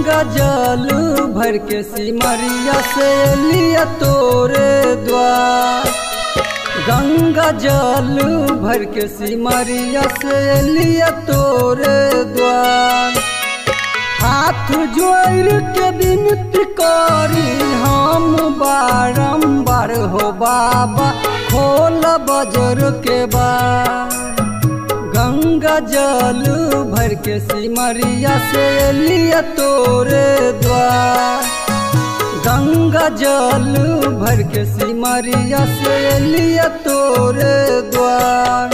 गंगा जल भर के सिमरिया से लिया तोरे द्वार। गंगा जल भर के सिमरिया से लिया तोरे द्वार। हाथ जोड़ के विनती करी हम बारंबार हो बाबा खोल बजर के बार। गंगा जल भर के सिमरिया से लिया तोरे द्वार। गंगा जल भर के सिमरिया से लिया तोरे द्वार।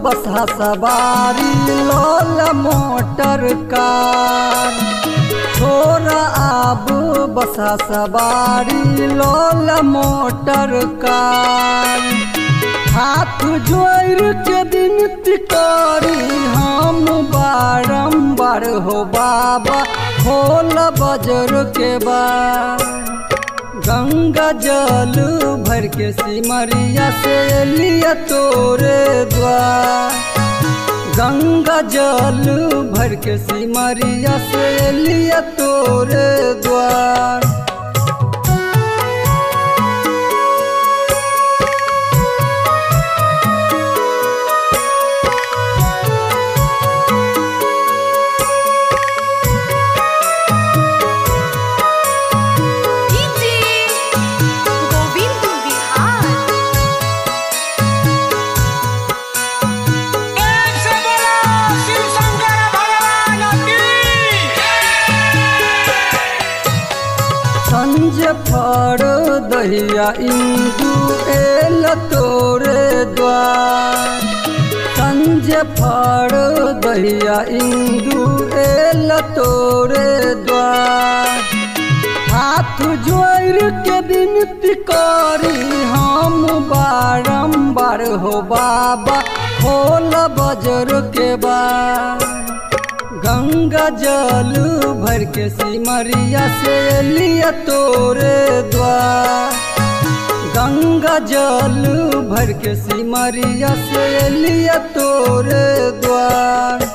बसा सवारी लोल मोटर कार। छोरा आब बसा सवारी लोल मोटर कार। हाथ जोड़ के विनती करी हम बारंबार हो बाबा खोल बजर के बार। गंगा जल भर के सिमरिया से लिया तोरे द्वार। गंगा जल भर के सिमरिया से लिया तोरे द्वार। संजय फर दहिया इंदु एल तोरे द्वार। संजय फर दहिया इंदु एल तोरे द्वार। हाथ जोड़ के विनती करी हम बारंबार हो बाबा खोल बजर के बार। गंगा जल भर के सिमरिया से लिया तोरे द्वार। गंगा जल भर के सिमरिया से लिया तोरे द्वार।